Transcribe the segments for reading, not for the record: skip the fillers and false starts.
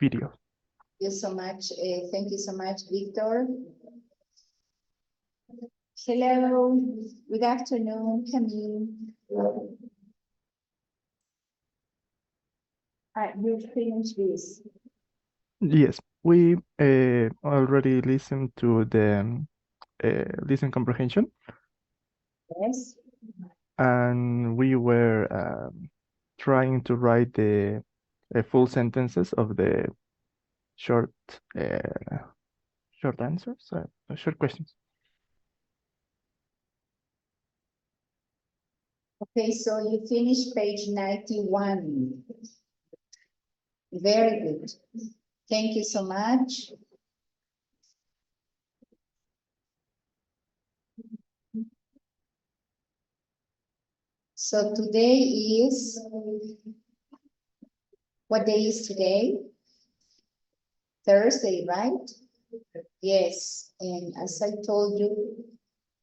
video. Thank you so much. Thank you so much, Victor. Hello, good afternoon, Camille. You finished this. Yes, we already listened to the listen comprehension, Yes. and we were trying to write the full sentences of the short short answers, short questions. Okay, so you finished page 91. Very good. Thank you so much. So today is, what day is today? Thursday, right? Yes, and as I told you,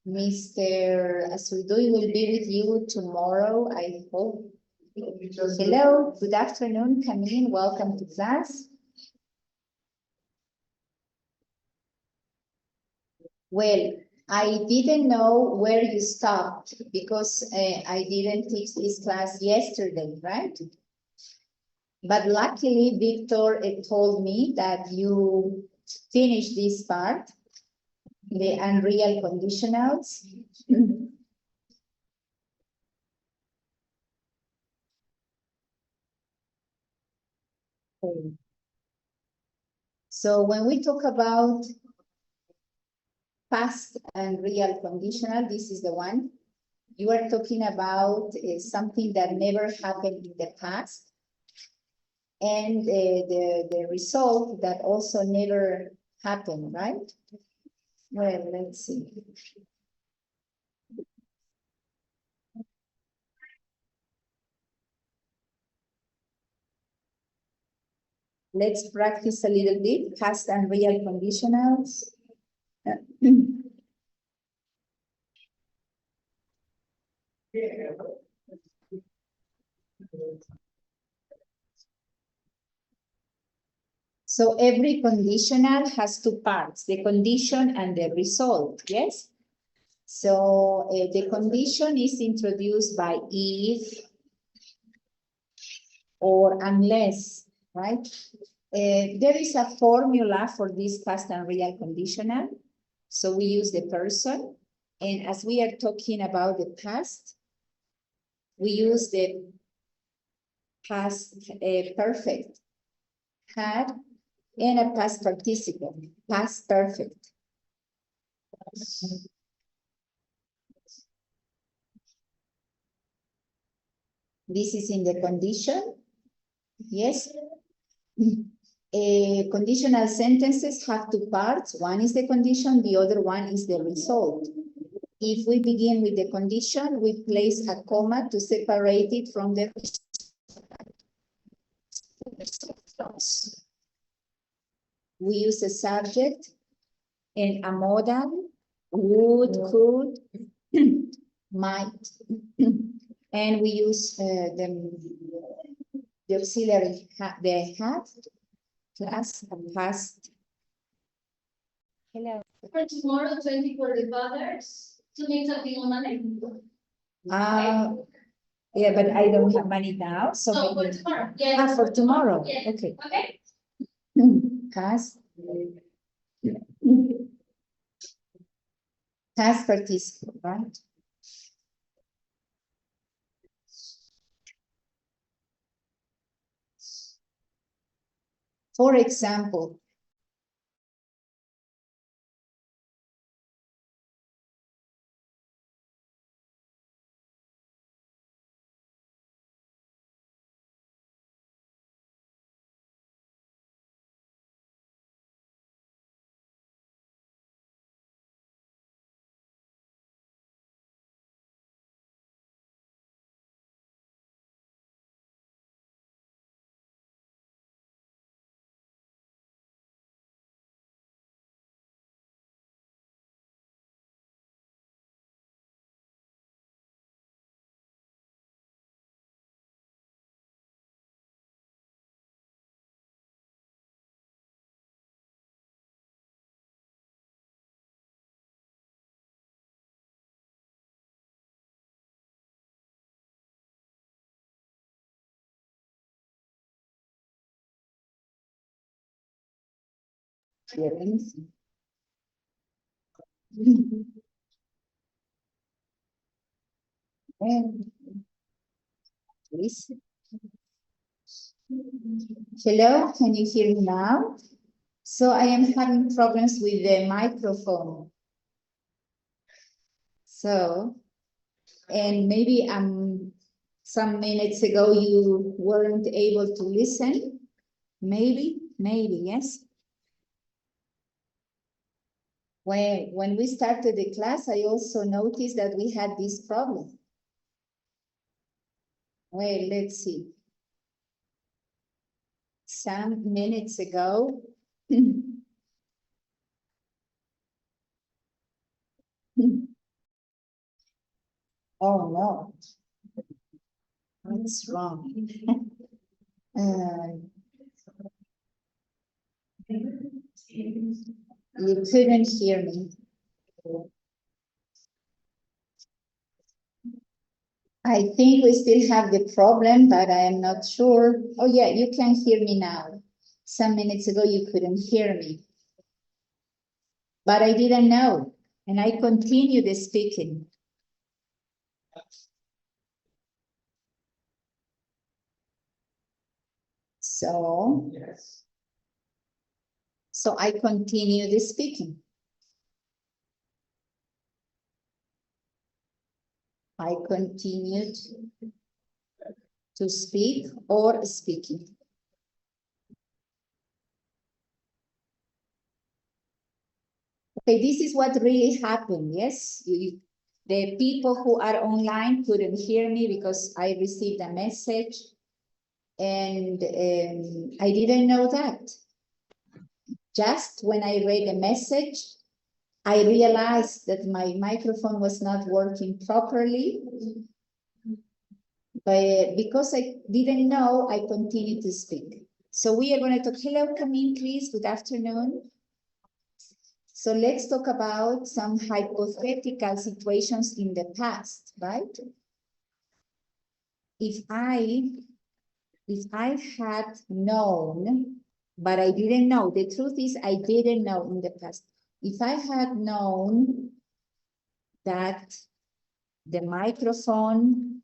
Mr. Asudui will be with you tomorrow, I hope. Hello, good afternoon, Camille, welcome to class. Well, I didn't know where you stopped because I didn't teach this class yesterday, right? But luckily, Victor told me that you finished this part, the unreal conditionals. So when we talk about past and real conditional, this is the one. You are talking about something that never happened in the past, and the result that also never happened, right? Well, let's see. Let's practice a little bit past and real conditionals. So every conditional has two parts, the condition and the result, yes? So the condition is introduced by if or unless, right? There is a formula for this past and real conditional. So we use the person. And as we are talking about the past, we use the past perfect, had, and a past participle, past perfect. This is in the condition. Yes. Conditional sentences have two parts. One is the condition, the other one is the result. If we begin with the condition, we place a comma to separate it from the result. We use a subject and a modal, would, could, might, and we use the auxiliary, the have, plus, and past. Hello. For tomorrow, 20 for the fathers, to make something on Monday. Yeah, but I don't have money now, so No, for maybe. tomorrow. Yeah. For tomorrow. Yeah. Okay. Okay. Past. Past participle, right? For example, hear anything. And listen. Hello, can you hear me now? So I am having problems with the microphone. So, and maybe some minutes ago you weren't able to listen. Maybe, yes. When we started the class, I also noticed that we had this problem. Well, let's see. Some minutes ago, oh no, what's wrong? You couldn't hear me. I think we still have the problem, but I am not sure. Oh yeah, you can hear me now. Some minutes ago, you couldn't hear me. But I didn't know, and I continued speaking. So I continued speaking. I continued to speak or speaking. Okay, this is what really happened, yes? The people who are online couldn't hear me because I received a message and I didn't know that. Just when I read the message, I realized that my microphone was not working properly. But because I didn't know, I continued to speak. So we are going to talk. Hello, come in, please. Good afternoon. So let's talk about some hypothetical situations in the past, right? If I had known, but I didn't know, the truth is I didn't know in the past. If I had known that the microphone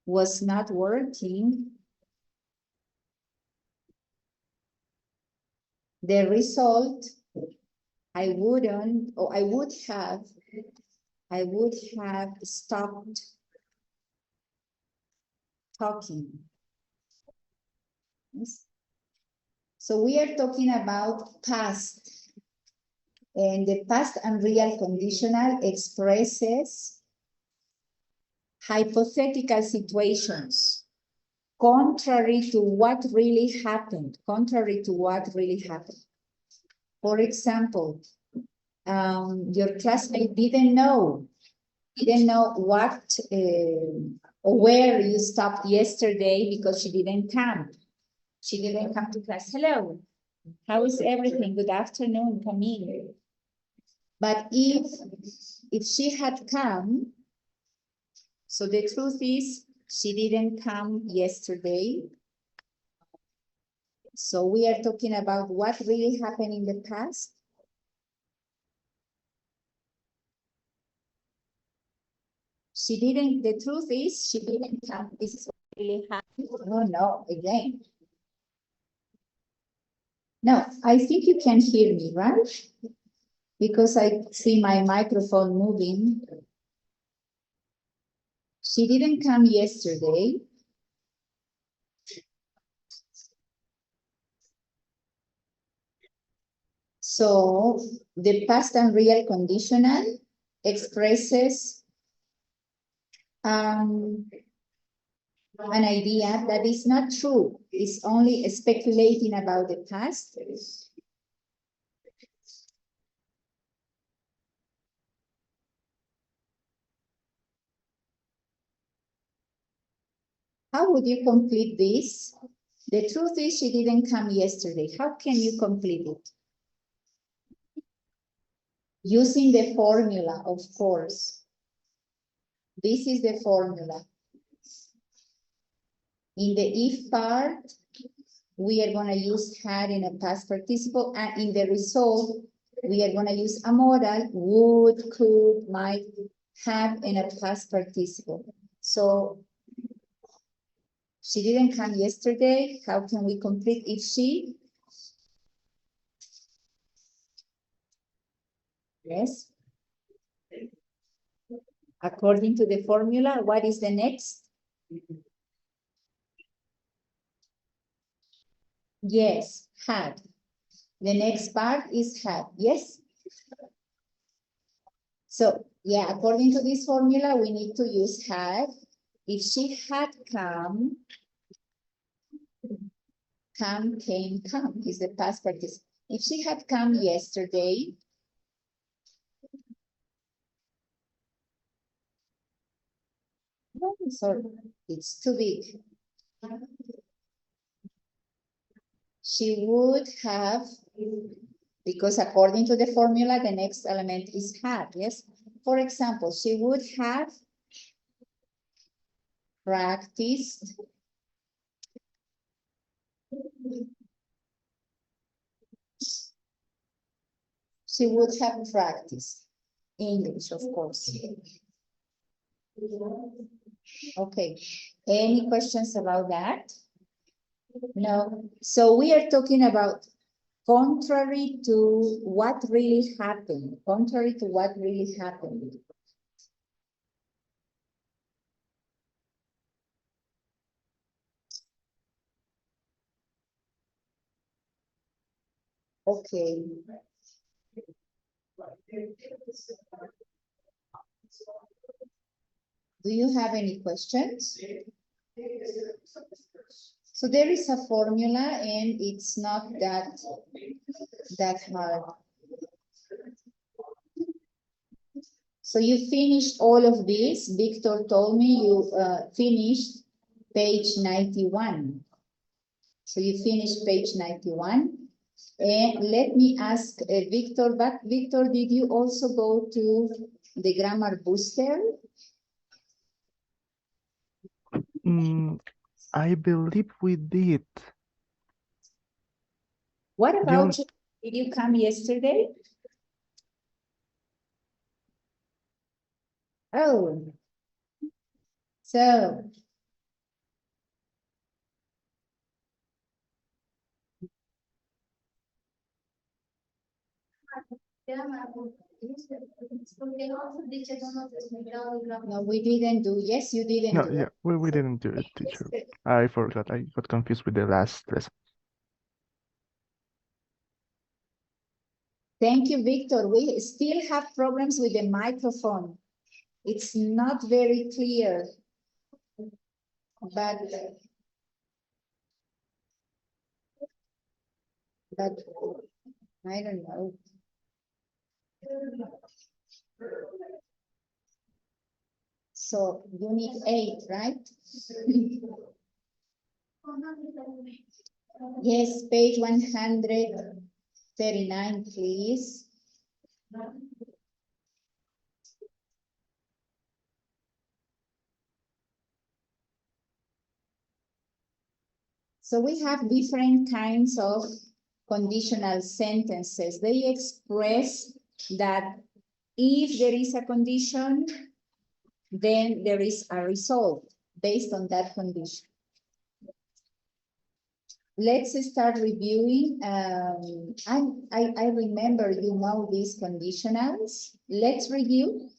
was not working, the result, I would have stopped talking. Yes. So we are talking about past, and the past unreal conditional expresses hypothetical situations contrary to what really happened, For example, your classmate didn't know what or where you stopped yesterday because she didn't come. She didn't come to class. Hello, how is everything? Good afternoon, come in. But if she had come, so the truth is she didn't come yesterday. So we are talking about what really happened in the past. The truth is she didn't come. This is what really happened. Oh no, again. No, I think you can hear me, right? Because I see my microphone moving. She didn't come yesterday. So the past and real conditional expresses an idea that is not true. It's only speculating about the past. How would you complete this? The truth is she didn't come yesterday. How can you complete it? Using the formula, of course. This is the formula. In the if part, we are gonna use had in a past participle, and in the result, we are gonna use a modal, would, could, might, have in a past participle. So she didn't come yesterday. How can we complete if she? Yes. According to the formula, what is the next? Yes, had. The next part is had, yes? So, yeah, according to this formula, we need to use had. If she had come, came is the past participle. If she had come yesterday, sorry, it's too big. She would have, because according to the formula, the next element is had, yes? For example, she would have practiced English, of course. Okay, any questions about that? No, so we are talking about contrary to what really happened, contrary to what really happened. Okay. Do you have any questions? So there is a formula and it's not that hard. So you finished all of this. Victor told me you finished page 91. So you finished page 91. And let me ask Victor, but Victor, did you also go to the grammar booster? I believe we did. What about you? Did you come yesterday? Oh, so no, we didn't do. Yes, you didn't No, do. yeah, we didn't do it, teacher. I forgot. I got confused with the last lesson. Thank you, Victor. We still have problems with the microphone. It's not very clear, but I don't know. So unit 8, right? Yes, page 139, please. So we have different kinds of conditional sentences. They express that if there is a condition, then there is a result based on that condition. Let's start reviewing. I remember you know these conditionals. Let's review.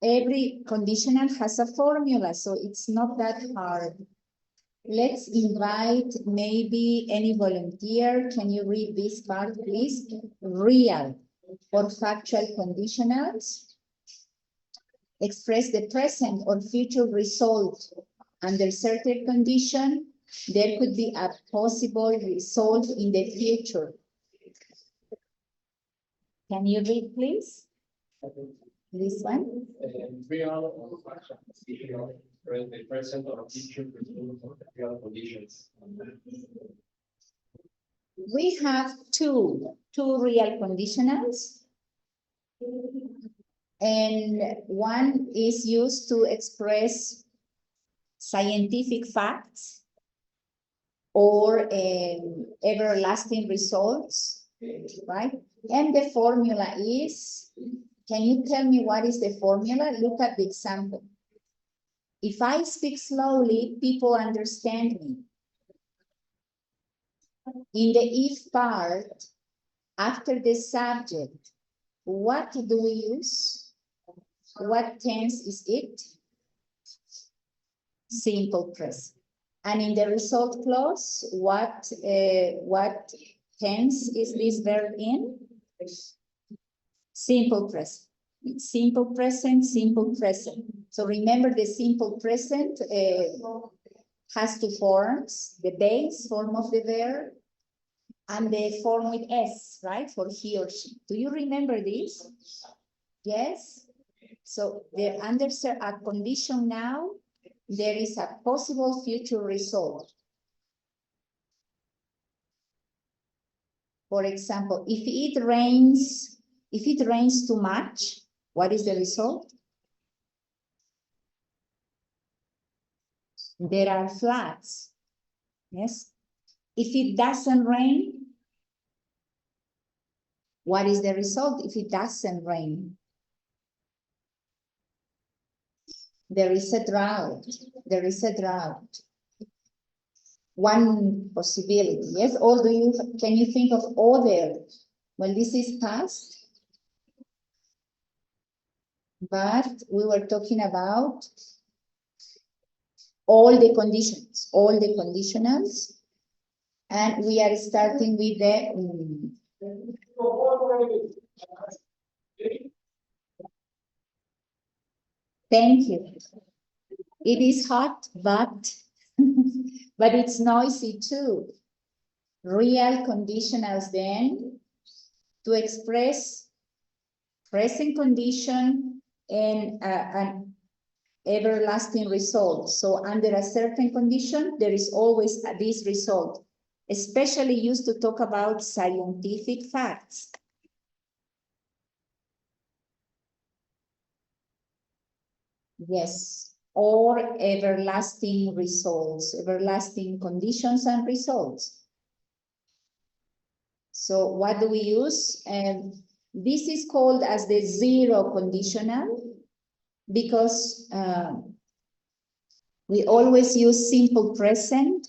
Every conditional has a formula, so it's not that hard. Let's invite maybe any volunteer. Can you read this part, please? Real or factual conditionals express the present or future result. Under certain condition, there could be a possible result in the future. Can you read, please? This one? Real or factual conditional, the present or future result of the real conditions. We have two real conditionals. And one is used to express scientific facts, or everlasting results, right? And the formula is, can you tell me what is the formula? Look at the example. If I speak slowly, people understand me. In the if part, after the subject, what do we use? What tense is it? Simple present. And in the result clause, what tense is this verb in? Simple present. Simple present, simple present. So remember the simple present has two forms, the base form of the verb and the form with S, right, for he or she. Do you remember this? Yes? So under a condition now, there is a possible future result. For example, if it rains too much, what is the result? There are floods. Yes. If it doesn't rain, what is the result if it doesn't rain? There is a drought. There is a drought. One possibility, yes? Or can you think of other? Well, this is past. But we were talking about all the conditions, all the conditionals. And we are starting with the thank you. It is hot, but but it's noisy too. Real conditionals then to express present condition and an everlasting result. So under a certain condition, there is always this result, especially used to talk about scientific facts. Yes, or everlasting results, everlasting conditions and results. So what do we use? This is called as the zero conditional because we always use simple present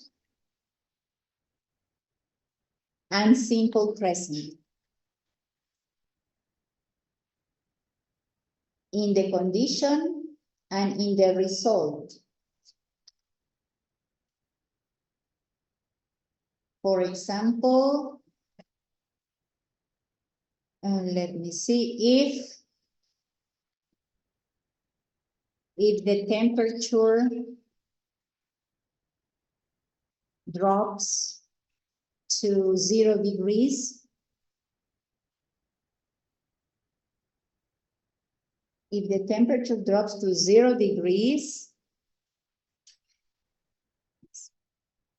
and simple present. In the condition and in the result. For example, let me see, if the temperature drops to 0 degrees, if the temperature drops to 0 degrees,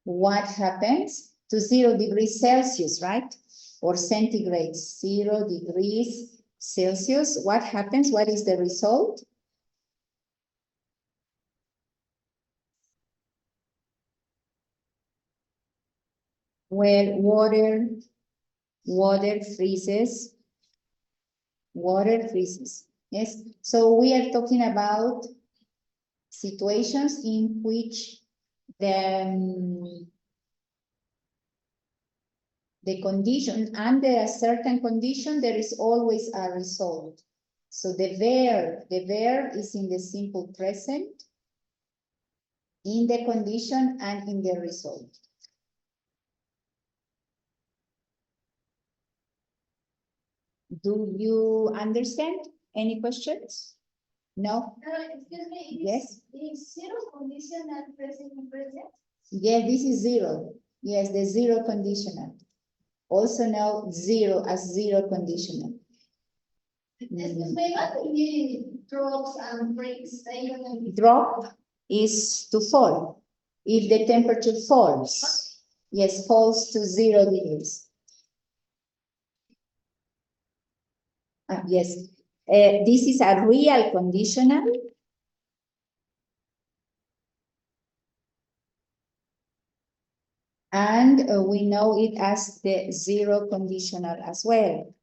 what happens? To 0 degrees Celsius, right? Or centigrade, 0 degrees Celsius. What happens? What is the result? Well, water freezes. Water freezes. Yes. So we are talking about situations in which the condition, under a certain condition, there is always a result. So the verb is in the simple present, in the condition, and in the result. Do you understand? Any questions? No? Excuse me. Yes? Is zero conditional present and present? Yeah, this is zero. Yes, the zero conditional. Also now zero as zero conditional. Excuse me, what do you mean drops and breaks? Drop is to fall. If the temperature falls, yes, falls to 0 degrees. Yes, this is a real conditional. And we know it as the zero conditional as well.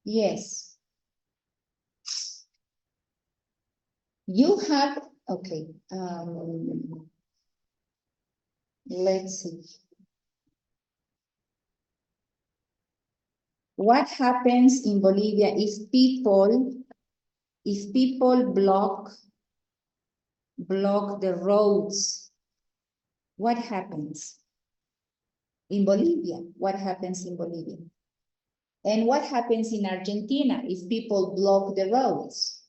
Yes. You have, okay, let's see. What happens in Bolivia if people block the roads? What happens in Bolivia? What happens in Bolivia? And what happens in Argentina if people block the roads?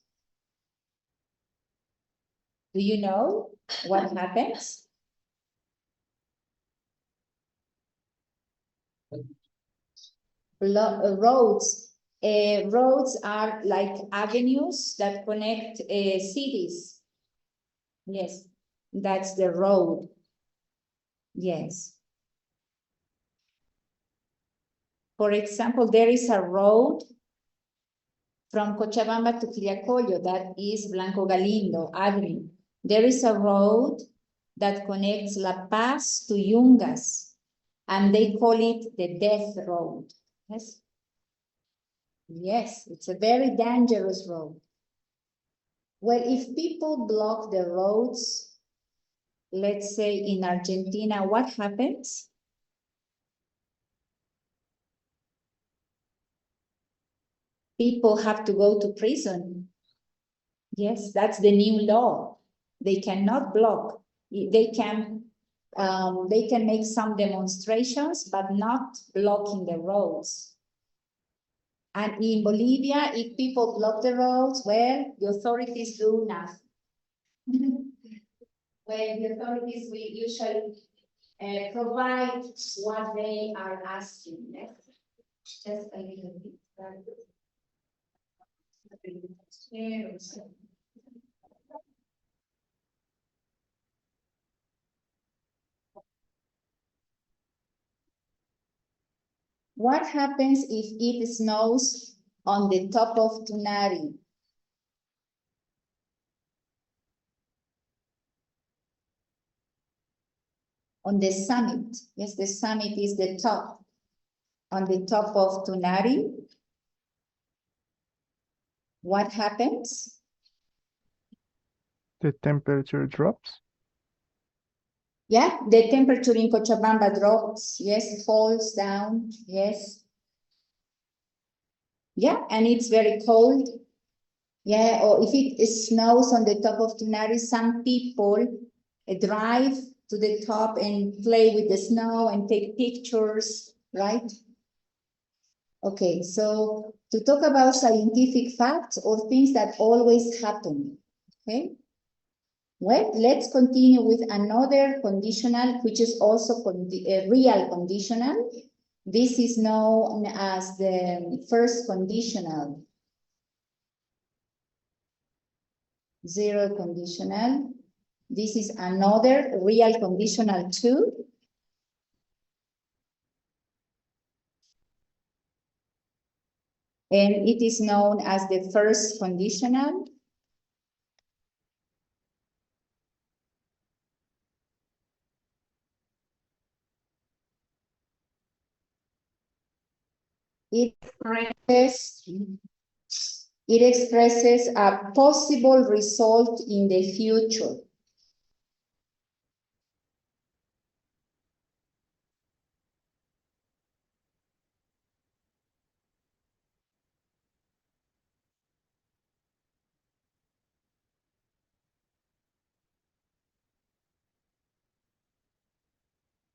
Do you know what happens? Roads. Roads are like avenues that connect cities. Yes, that's the road. Yes. For example, there is a road from Cochabamba to Quillacollo, that is Blanco Galindo Avenue. There is a road that connects La Paz to Yungas, and they call it the Death Road. Yes. Yes, it's a very dangerous road. Well, if people block the roads, let's say in Argentina, what happens? People have to go to prison. Yes, that's the new law. They cannot block. They can make some demonstrations, but not blocking the roads. And in Bolivia, if people block the roads, well, the authorities do nothing. Well, the authorities will usually provide what they are asking. Yes? Just a little bit. What happens if it snows on the top of Tunari? On the summit. Yes, the summit is the top. On the top of Tunari, what happens? The temperature drops. Yeah, the temperature in Cochabamba drops. Yes, falls down. Yes. Yeah, and it's very cold. Yeah, or if it snows on the top of Tunari, some people drive to the top and play with the snow and take pictures, right? Okay, so to talk about scientific facts or things that always happen, okay? Well, let's continue with another conditional, which is also a real conditional. This is known as the first conditional. Zero conditional. This is another real conditional too. And it is known as the first conditional. It expresses a possible result in the future.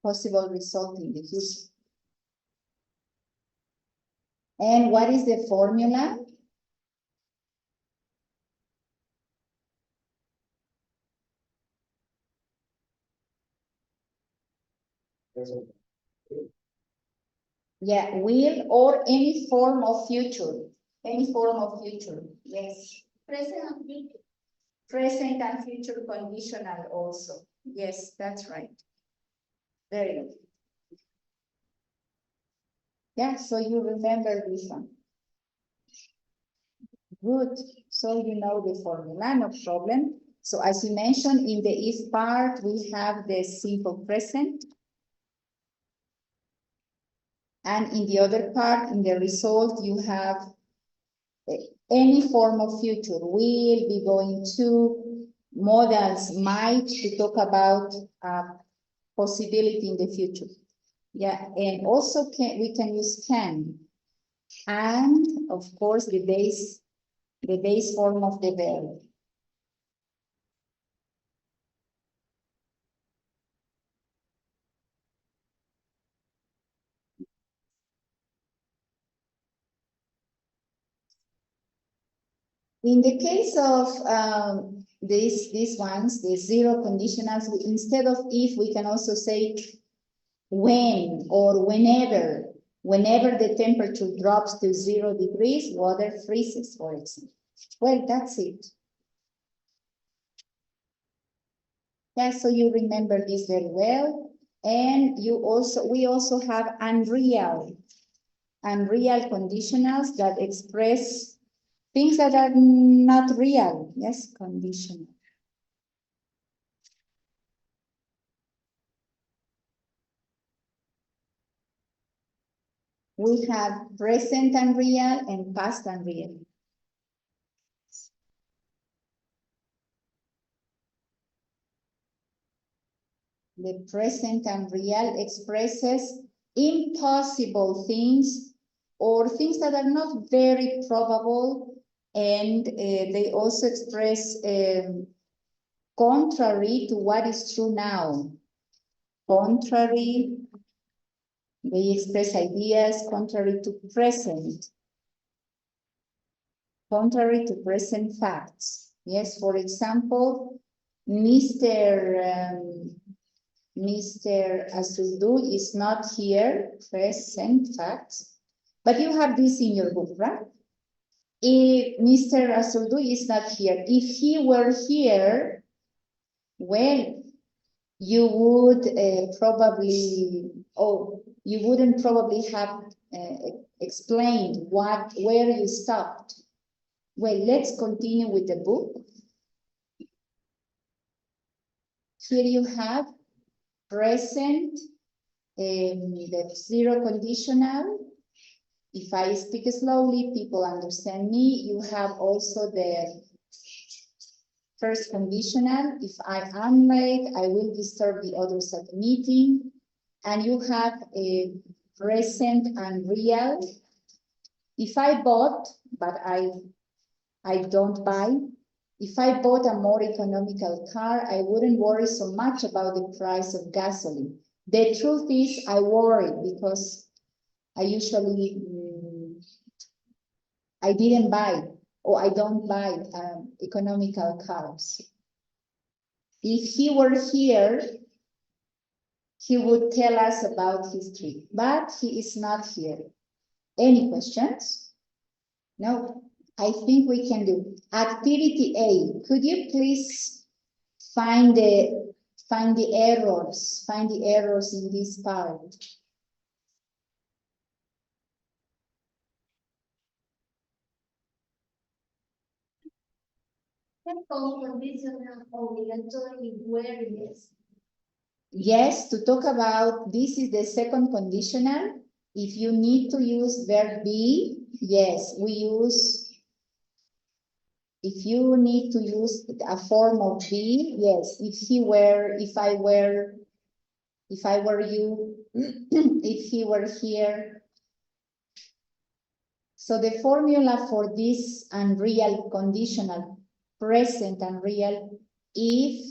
Possible result in the future. And what is the formula? Yeah, will or any form of future. Any form of future, yes. Present and future conditional also. Yes, that's right. Very good. Yeah, so you remember this one. Good. So you know the formula, no problem. So as you mentioned, in the if part, we have the simple present. And in the other part, in the result, you have any form of future, will, be going to, modals, might, to talk about a possibility in the future. Yeah, and also we can use can. And of course, the base form of the verb. In the case of these ones, the zero conditionals, instead of if, we can also say when or whenever. Whenever the temperature drops to 0 degrees, water freezes, for example. Well, that's it. Yeah, so you remember this very well. And we also have unreal conditionals that express things that are not real. Yes, conditional. We have present unreal and past unreal. The present unreal expresses impossible things or things that are not very probable, and they also express contrary to what is true now. Contrary, they express ideas contrary to present facts. Yes, for example, Mr. Azuldu is not here, present facts, but you have this in your book, right? If Mr. Azuldu is not here, if he were here, well, you would you wouldn't probably have explained where you stopped. Well, let's continue with the book. Here you have present, the zero conditional. If I speak slowly, people understand me. You have also the first conditional. If I am late, I will disturb the others at the meeting. And you have a present and real. If I bought, but I don't buy. If I bought a more economical car, I wouldn't worry so much about the price of gasoline. The truth is, I worry because I usually, I didn't buy, or I don't buy economical cars. If he were here, he would tell us about his trip, but he is not here. Any questions? No. I think we can do activity A. Could you please find the errors in this part? Yes, to talk about this is the second conditional. If you need to use verb be, yes, we use. If you need to use a form of be, yes. If I were you, if he were here. So the formula for this unreal conditional, present unreal, if,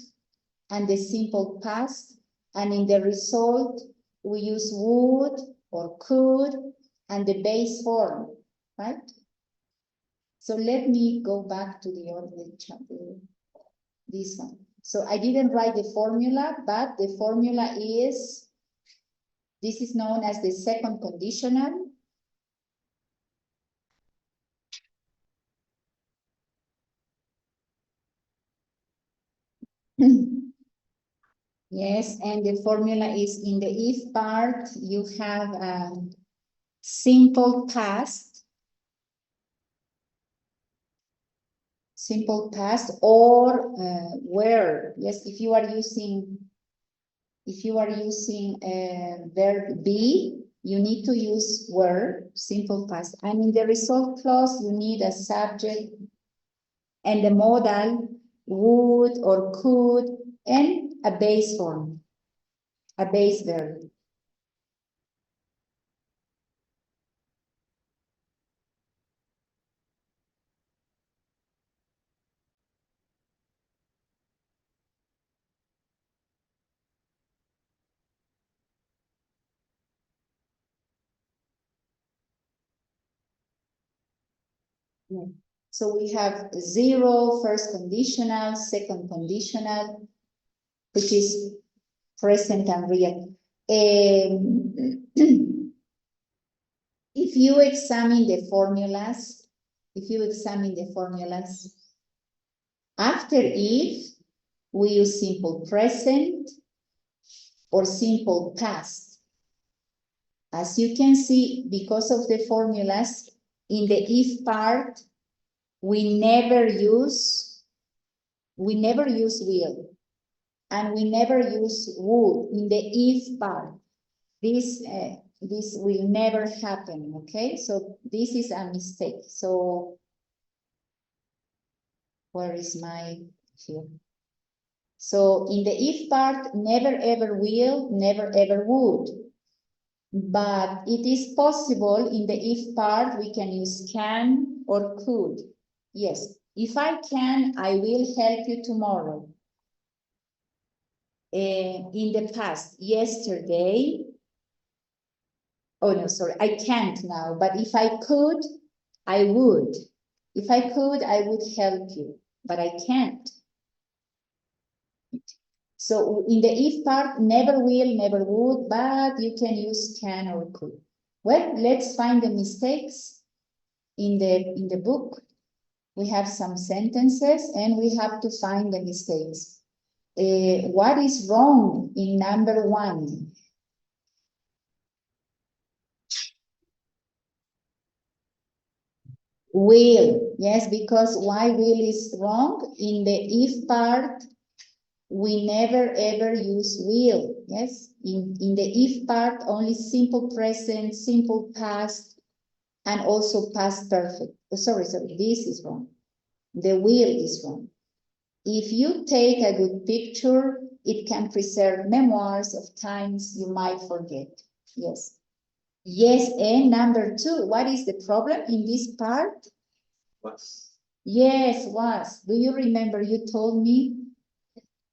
and the simple past, and in the result, we use would or could, and the base form, right? So let me go back to the other chapter, this one. So I didn't write the formula, but the formula is, this is known as the second conditional. Yes, and the formula is in the if part, you have simple past, or Yes, if you are using verb be, you need to use were, simple past. And in the result clause, you need a subject and the modal would or could and a base form, a base verb. Yeah. So we have 0, first conditional, second conditional, which is present and real. If you examine the formulas, after if, we use simple present or simple past. As you can see, because of the formulas, in the if part, we never use will, and we never use would in the if part. This will never happen, okay? So this is a mistake. So where is my here? So in the if part, never ever will, never ever would. But it is possible in the if part, we can use can or could. Yes, if I can, I will help you tomorrow. In the past, yesterday, oh no, sorry, I can't now, but if I could, I would. If I could, I would help you, but I can't. So in the if part, never will, never would, but you can use can or could. Well, let's find the mistakes in the book. We have some sentences and we have to find the mistakes. What is wrong in number 1? Will, yes, because why will is wrong? In the if part, we never ever use will, yes? In the if part, only simple present, simple past, and also past perfect. Oh, sorry, this is wrong. The will is wrong. If you take a good picture, it can preserve memoirs of times you might forget. Yes. Yes, and number 2, what is the problem in this part? Was. Yes, was. Do you remember you told me?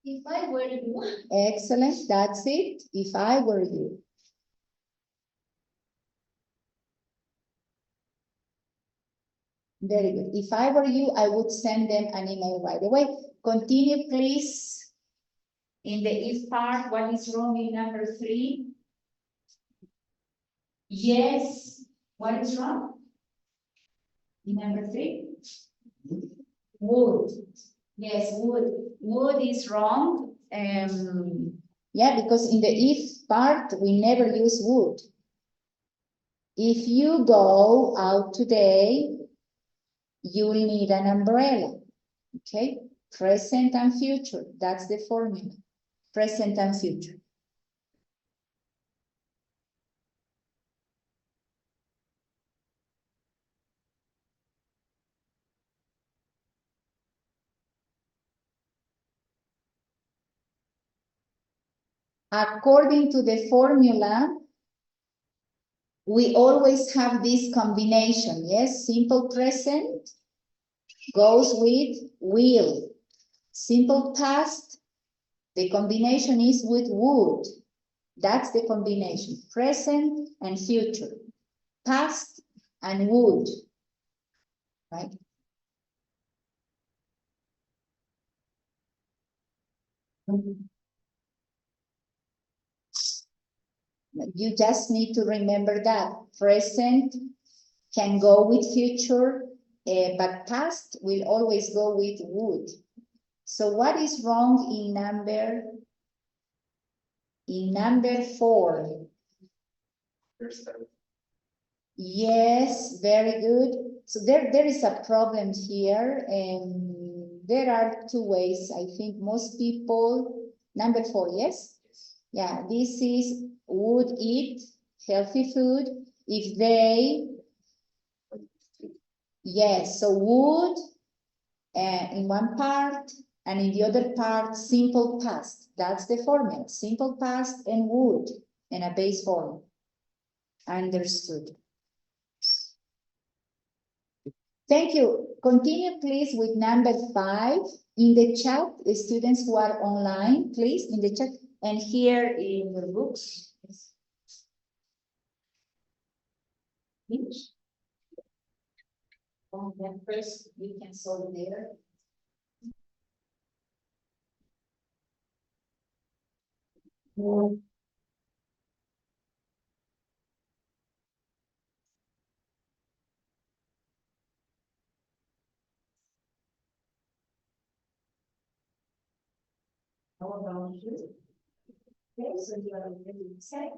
If I were you. Excellent, that's it. If I were you. Very good. If I were you, I would send them an email right away. Continue, please. In the if part, what is wrong in number 3? Yes. What is wrong? In number 3? Would. Yes, would. Would is wrong. Yeah, because in the if part, we never use would. If you go out today, you'll need an umbrella. Okay? Present and future. That's the formula. Present and future. According to the formula, we always have this combination, yes? Simple present goes with will. Simple past, the combination is with would. That's the combination, present and future, past and would, right? You just need to remember that present can go with future, but past will always go with would. So what is wrong in number 4? Yes, very good. So there is a problem here. there are two ways. I think most people, number 4, yes? Yeah, this is would eat healthy food if they, yes, so would in one part and in the other part, simple past. That's the formula, simple past and would in a base form. Understood. Thank you. Continue, please, with number 5. In the chat, the students who are online, please, in the chat, and here in your books. Finish. Then first, we can solve there. How about you? Okay, so you are already set.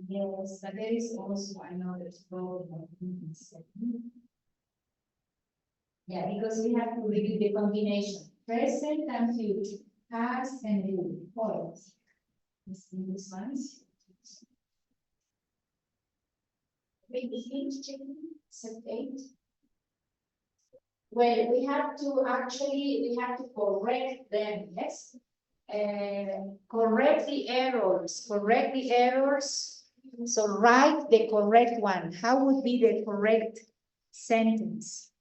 Yes, but there is also another problem. Yeah, because we have to review the combination, present and future, past and future, points. This ones. Wait, is it checking? Set 8. Well, we have to correct them, yes? Correct the errors. So write the correct one. How would be the correct sentence?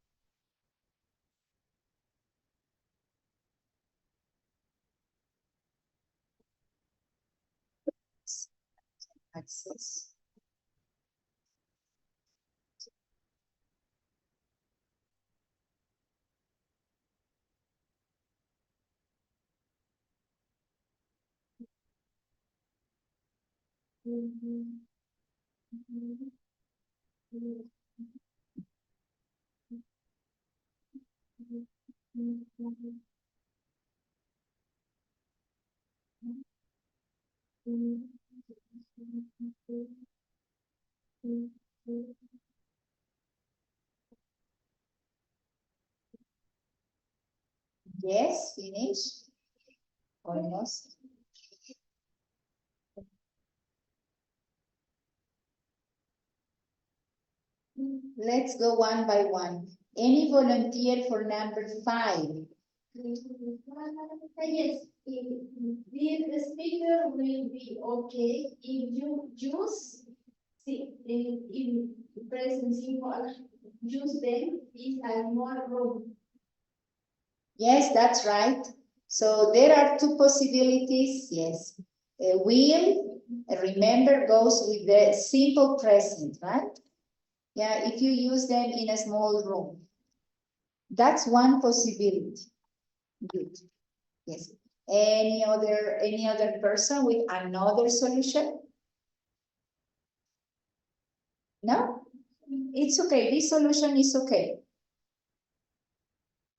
Access. Yes, finish. Almost. Let's go one by one. Any volunteer for number 5? Yes, the speaker will be okay if you use, see, in present simple, use them is a more room. Yes, that's right. So there are two possibilities. Yes. Will, remember, goes with the simple present, right? Yeah, if you use them in a small room. That's one possibility. Good. Yes. Any other person with another solution? No? It's okay. This solution is okay.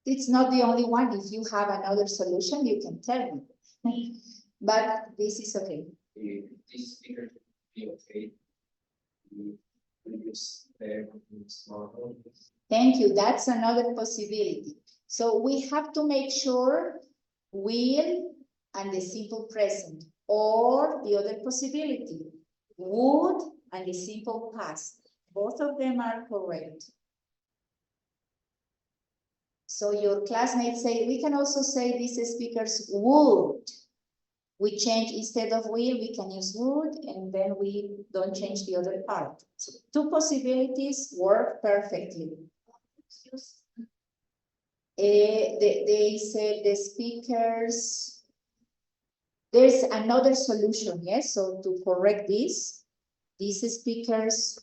It's not the only one. If you have another solution, you can tell me. But this is okay. This speaker be okay. We use their smartphone. Thank you. That's another possibility. So we have to make sure will and the simple present, or the other possibility, would and the simple past. Both of them are correct. So your classmates say, we can also say these speakers would. We change, instead of will, we can use would, and then we don't change the other part. So two possibilities work perfectly. They said the speakers, there's another solution, yes? So to correct this, these speakers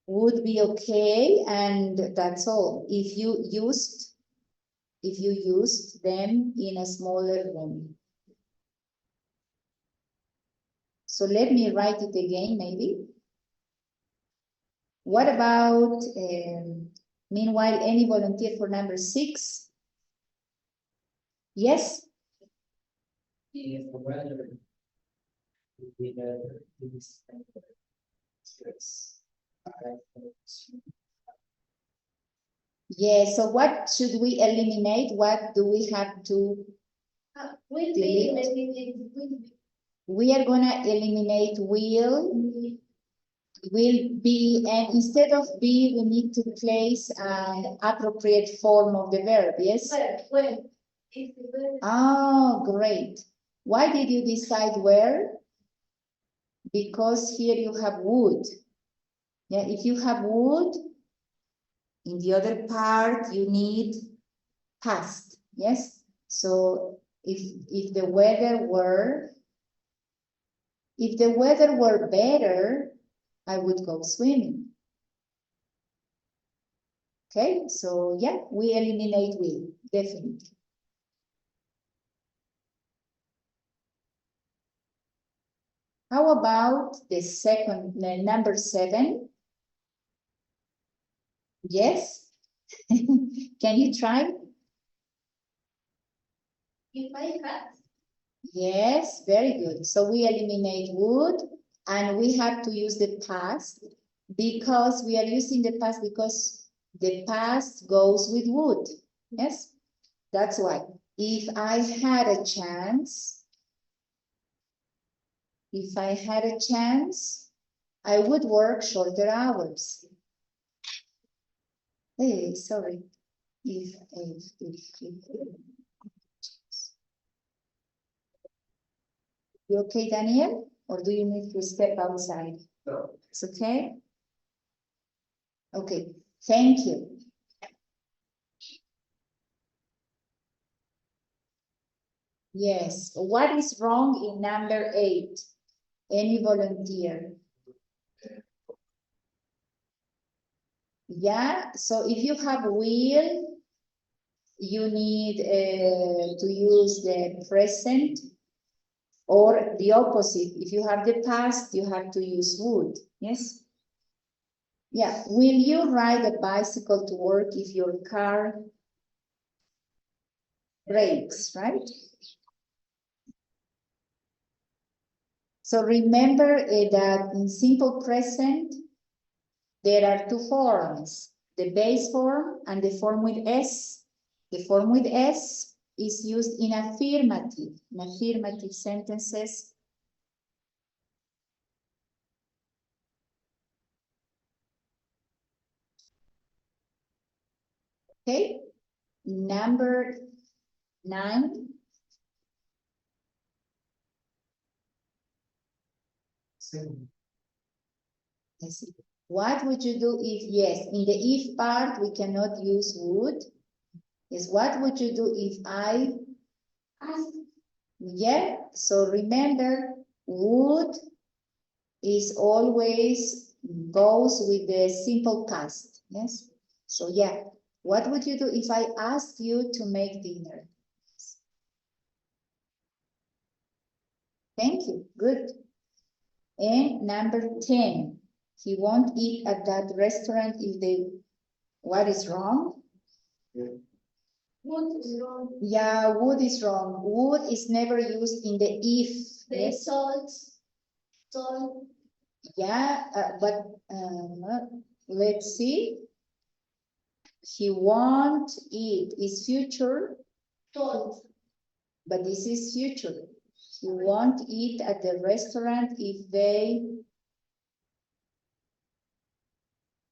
would be okay, and that's all. If you used them in a smaller room. So let me write it again, maybe. What about, meanwhile, any volunteer for number 6? Yes? If the weather would be better, this stress. Yes, so what should we eliminate? What do we have to Will delete? We are gonna eliminate will be, and instead of be, we need to place an appropriate form of the verb, yes? Well, if the verb Oh, great. Why did you decide where? Because here you have would. Yeah, if you have would, in the other part you need past, yes? So if the weather were better, I would go swimming. Okay, so yeah, we eliminate will, definitely. How about the second, number 7? Yes? Can you try? if I had Yes, very good. So we eliminate would, and we have to use the past because we are using the past because the past goes with would. Yes, that's why. If I had a chance, I would work shorter hours. Hey, sorry. If. You okay, Daniel? Or do you need to step outside? No. It's okay? Okay, thank you. Yes, what is wrong in number 8? Any volunteer? Yeah, so if you have will, you need to use the present, or the opposite. If you have the past, you have to use would, yes? Yeah, will you ride a bicycle to work if your car breaks, right? So remember that in simple present, there are 2 forms, the base form and the form with S. The form with S is used in affirmative sentences. Okay, number 9. Let's see. What would you do if, yes, in the if part, we cannot use would. Is what would you do if I ask? Yeah, so remember, would is always goes with the simple past, yes? So yeah, what would you do if I asked you to make dinner? Thank you, good. And number 10, he won't eat at that restaurant if they, what is wrong? would is wrong, Yeah, would is wrong. Would is never used in the if. the Yes. salt, Yeah, but let's see. He won't eat is future, salt, but this is future. He won't eat at the restaurant if they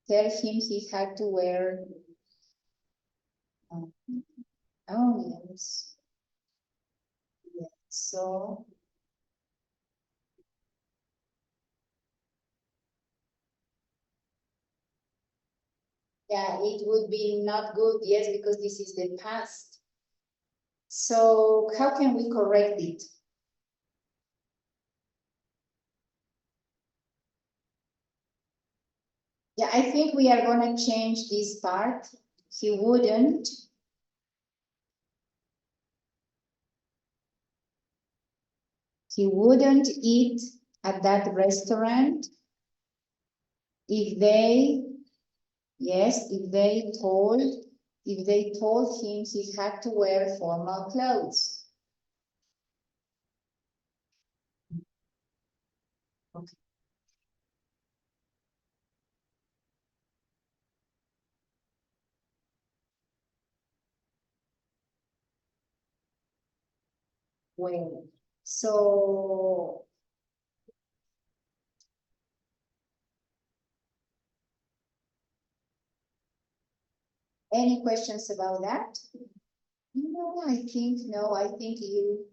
tell him he had to wear. Oh, yes. Yeah. So, yeah, it would be not good, yes, because this is the past. So how can we correct it? Yeah, I think we are gonna change this part. He wouldn't. He wouldn't eat at that restaurant if they, yes, if they told him he had to wear formal clothes. Okay. Well, so any questions about that? No, I think no. I think you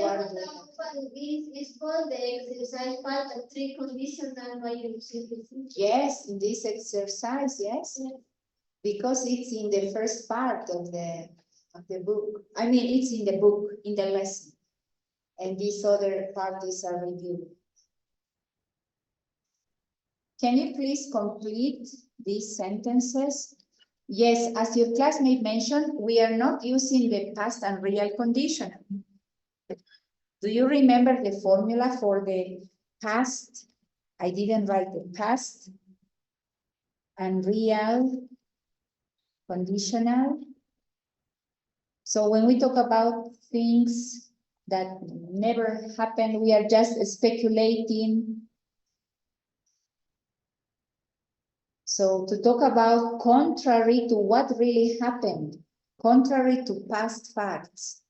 are good. This is called the exercise part of three conditional variables. Yes, in this exercise, yes. Yeah. Because it's in the first part of the book. I mean, it's in the book, in the lesson. And this other part is a review. Can you please complete these sentences? Yes, as your classmate mentioned, we are not using the past and real conditional. Do you remember the formula for the past? I didn't write the past and real conditional. So when we talk about things that never happened, we are just speculating. So to talk about contrary to what really happened, contrary to past facts.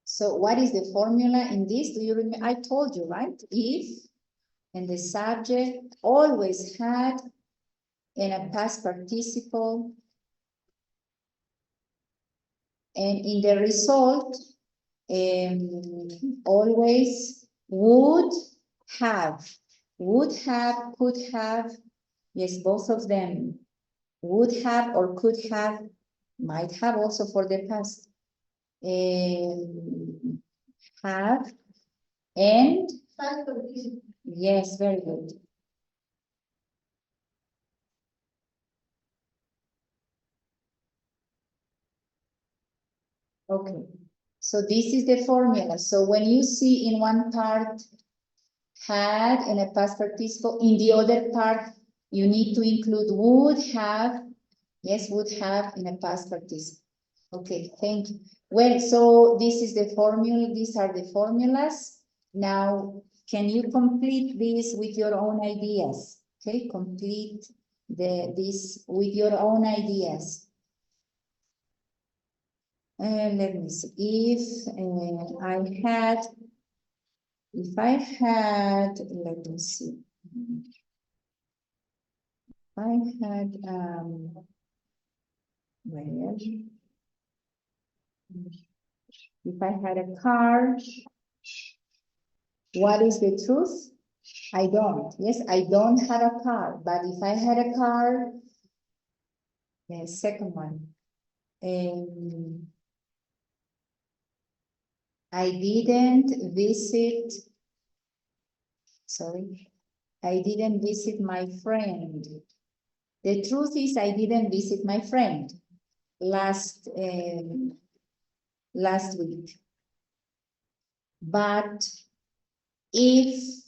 So what is the formula in this? Do you remember? I told you, right? If and the subject always had in a past participle, and in the result, always would have, could have, yes, both of them, would have or could have, might have also for the past, have, and, Past condition. yes, very good. Okay, so this is the formula. So when you see in one part had in a past participle, in the other part, you need to include would have, yes, would have in a past participle. Okay, thank you. Well, so this is the formula, these are the formulas. Now, can you complete this with your own ideas? Okay, complete this with your own ideas. Let me see, if I had, let me see. I had, well, if I had a car, what is the truth? I don't. Yes, I don't have a car, but if I had a car, the second one, I didn't visit, sorry, I didn't visit my friend. The truth is I didn't visit my friend last week. But if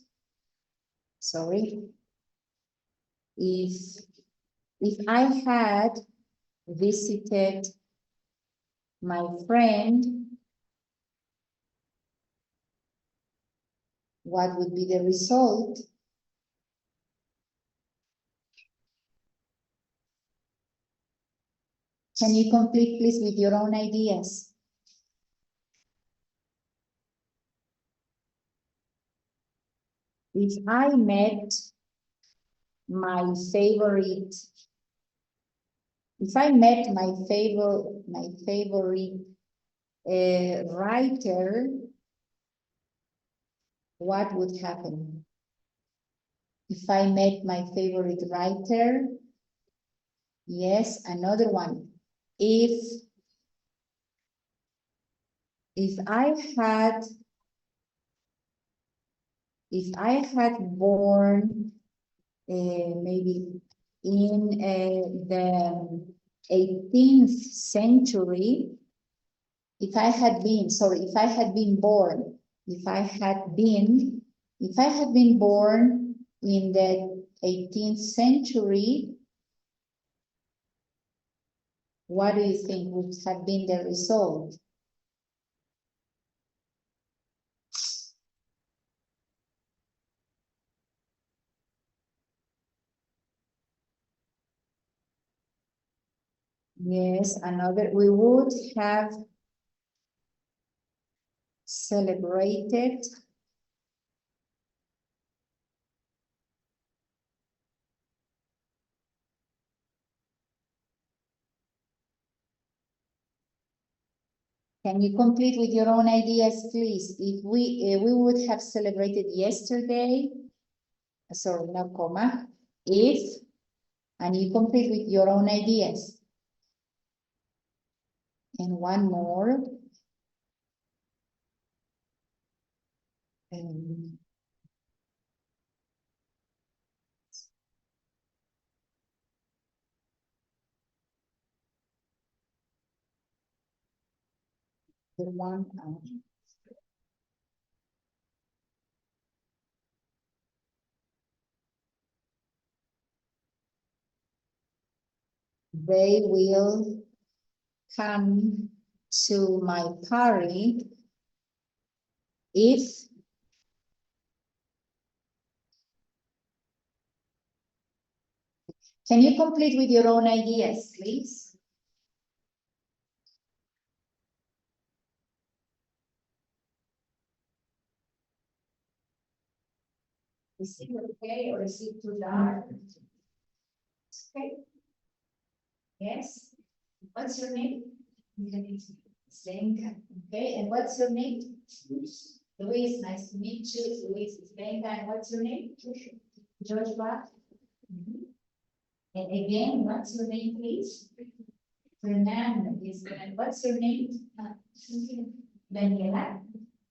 I had visited my friend, what would be the result? Can you complete, please, with your own ideas? If I met my favorite, writer, what would happen? If I met my favorite writer, yes, another one. If I had born maybe in the 18th century, if I had been born in the 18th century, what do you think would have been the result? Yes, another, we would have celebrated Can you complete with your own ideas, please? If we would have celebrated yesterday, sorry, no comma, if, and you complete with your own ideas. And one more. Um, the one, they will come to my party if Can you complete with your own ideas, please? Is it okay or is it too dark? Okay. Yes. What's your name? Zdenka. Okay, and what's your name? Luis. Luis, nice to meet you. Luis Zdenka, and what's your name? Joshua. And again, what's your name, please? Fernando. Yes, and what's your name? Daniela.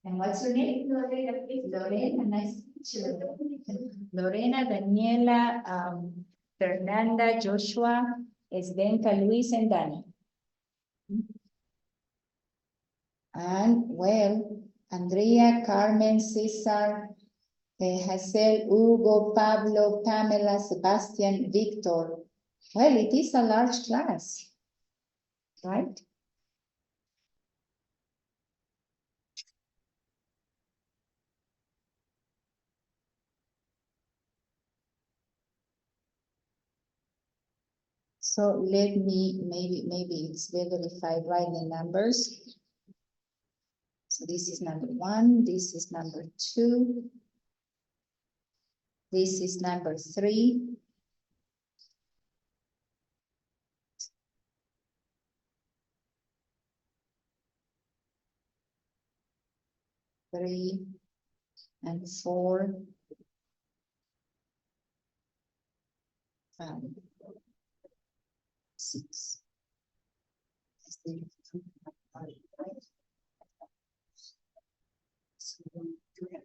And what's your name? Lorena. Lorena, nice to meet you. Lorena, Daniela, Fernanda, Joshua, Zdenka, Luis, and Danny. And well, Andrea, Carmen, Cesar, Hazel, Hugo, Pablo, Pamela, Sebastian, Victor. Well, it is a large class, right? So let me, maybe it's better if I write the numbers. So this is number 1, this is number 2, this is number 3. Three and 4, 5, 6.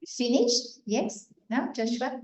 Finished? Yes? No, Joshua?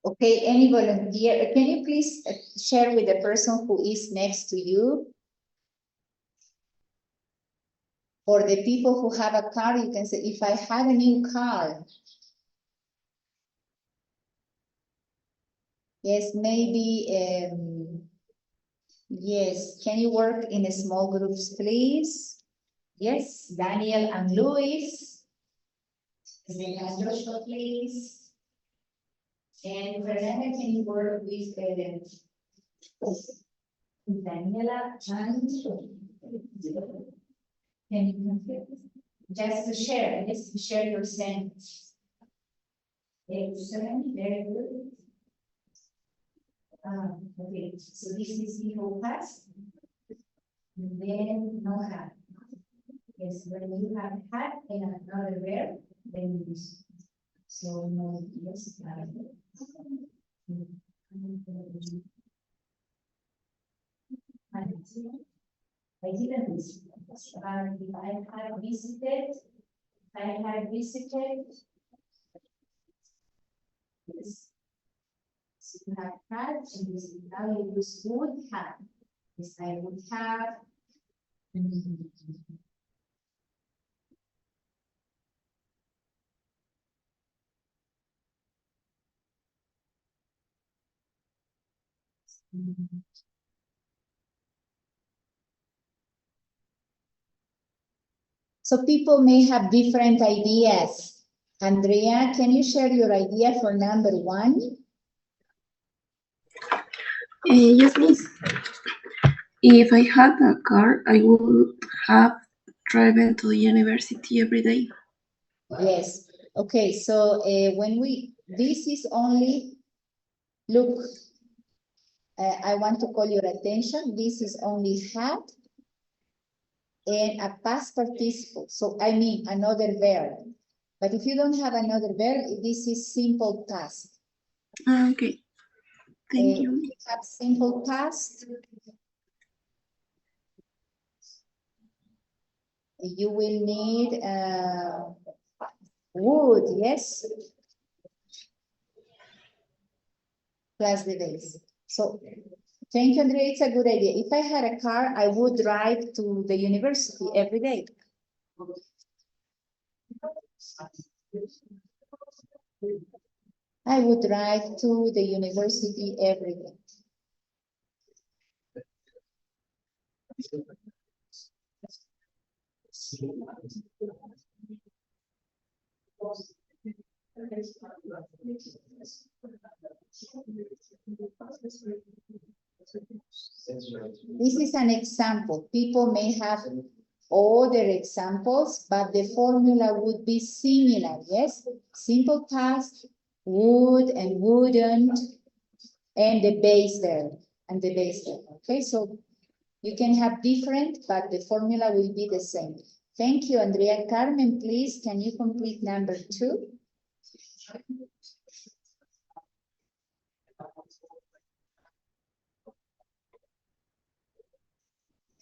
Okay, any volunteer, can you please share with the person who is next to you? For the people who have a car, you can say, if I had a new car. Yes, maybe Yes, can you work in a small groups, please? Yes, Daniel and Luis. And Joshua, please. And Fernanda, can you work with Daniela and can you complete? Just to share, yes, share your sentence. Excellent, very good. Okay, so this is the whole past. Then no have. Yes, when you have had and another verb, then use. So no, yes. I didn't visit. If I had visited, yes. So you have had, and this is now you use would have. Yes, I would have. So people may have different ideas. Andrea, can you share your idea for number 1? Yes, miss. If I had a car, I would have driven to the university every day. Yes. Okay, so this is only, look, I want to call your attention. This is only had and a past participle. So I mean another verb. But if you don't have another verb, this is simple past. Okay, thank you. We have simple past. You will need would, yes, plus the base. So thank you, Andrea. It's a good idea. If I had a car, I would drive to the university every day. I would drive to the university every day. This is an example. People may have other examples, but the formula would be similar, yes? Simple past, would and wouldn't, and the base verb, okay? So you can have different, but the formula will be the same. Thank you, Andrea. Carmen, please, can you complete number 2?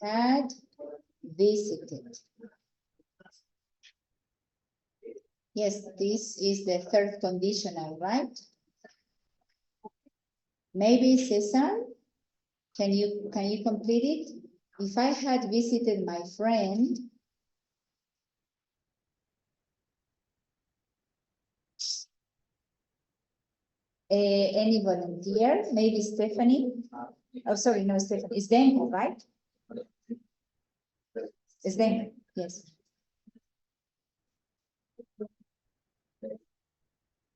Had visited. Yes, this is the third conditional, right? Maybe Cesar, can you complete it? If I had visited my friend, any volunteer? Maybe Stephanie? Oh, sorry, no, Stephanie. It's Denko, right? It's Denko, yes.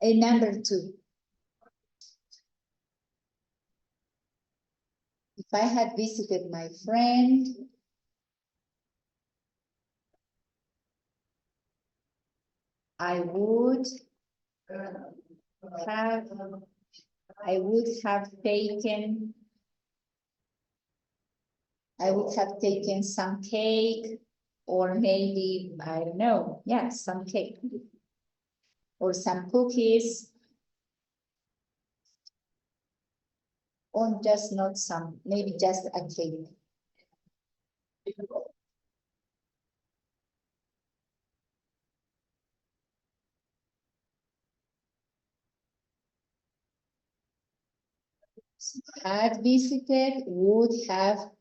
Number 2. If I had visited my friend, I would have taken some cake, or maybe, I don't know, yeah, some cake. Or some cookies. Or just not some, maybe just a cake. Had visited, would have,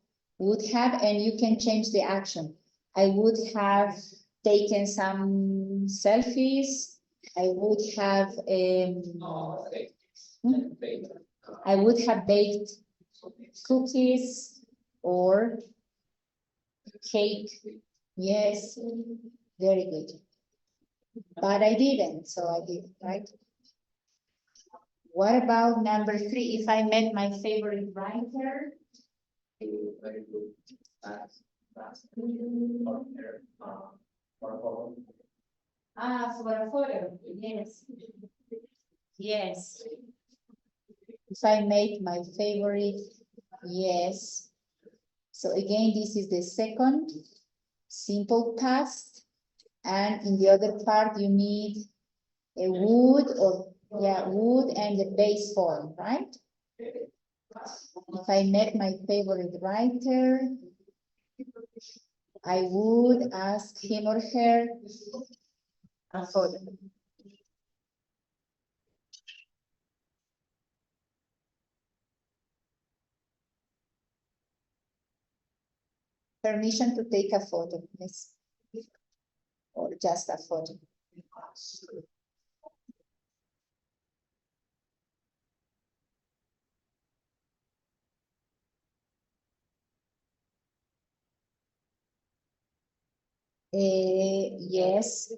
and you can change the action. I would have taken some selfies. I would have, I would have baked cookies. or cake. Yes, very good. But I didn't, so I did, right? What about number 3? If I met my favorite writer, Very good. For for a photo, yes. Yes. If I make my favorite, yes. So again, this is the second simple past. And in the other part, you need a would or, yeah, would and the base form, right? If I met my favorite writer, I would ask him or her a photo. Permission to take a photo, yes. Or just a photo. Yes.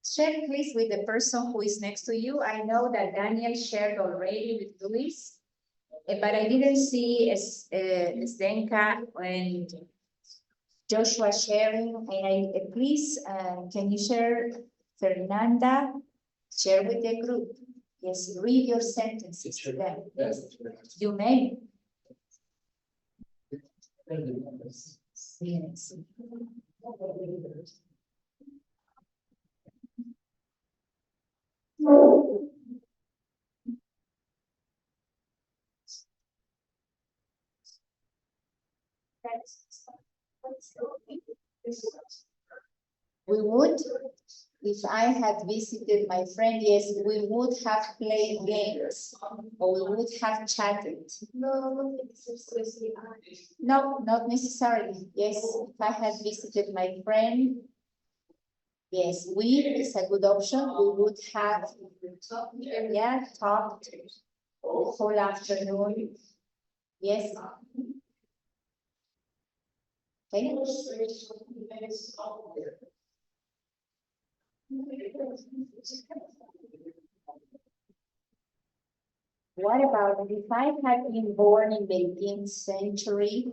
Share please with the person who is next to you. I know that Daniel shared already with Luis, but I didn't see Zdenka and Joshua sharing. And please, can you share, Fernanda, share with the group? Yes, read your sentences to them. Yes, you may. Yes. We would, if I had visited my friend, yes, we would have played games or we would have chatted. No, not necessarily. Yes, if I had visited my friend, yes, we is a good option. We would have, yeah, talked the whole afternoon. Yes. Okay. What about if I had been born in the 18th century?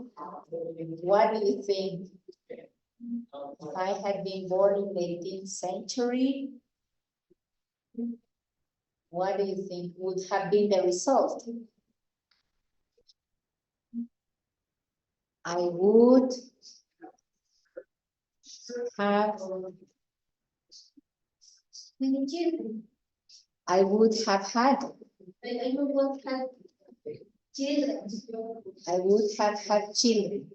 What do you think? If I had been born in the 18th century, what do you think would have been the result? I would have children. I would have had. I would have children. I would have had children.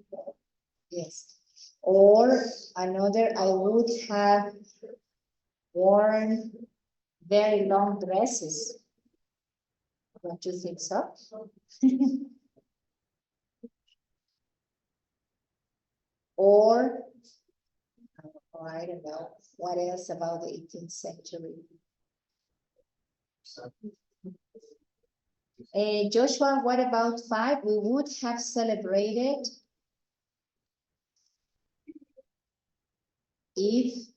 Yes. Or another, I would have worn very long dresses. Don't you think so? Or, I don't know, what else about the 18th century? Joshua, what about 5? We would have celebrated if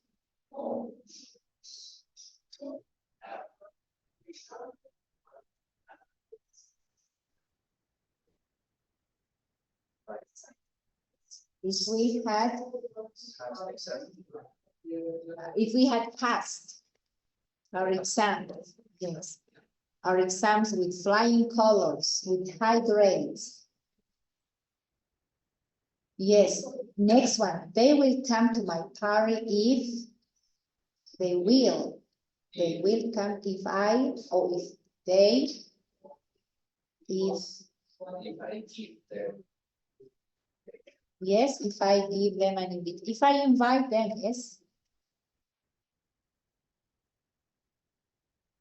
we had passed our exams, yes, our exams with flying colors, with high grades. Yes, next one, they will come to my party if they will come if I, or if they, if I give them. yes, if I give them an invitation, if I invite them, yes.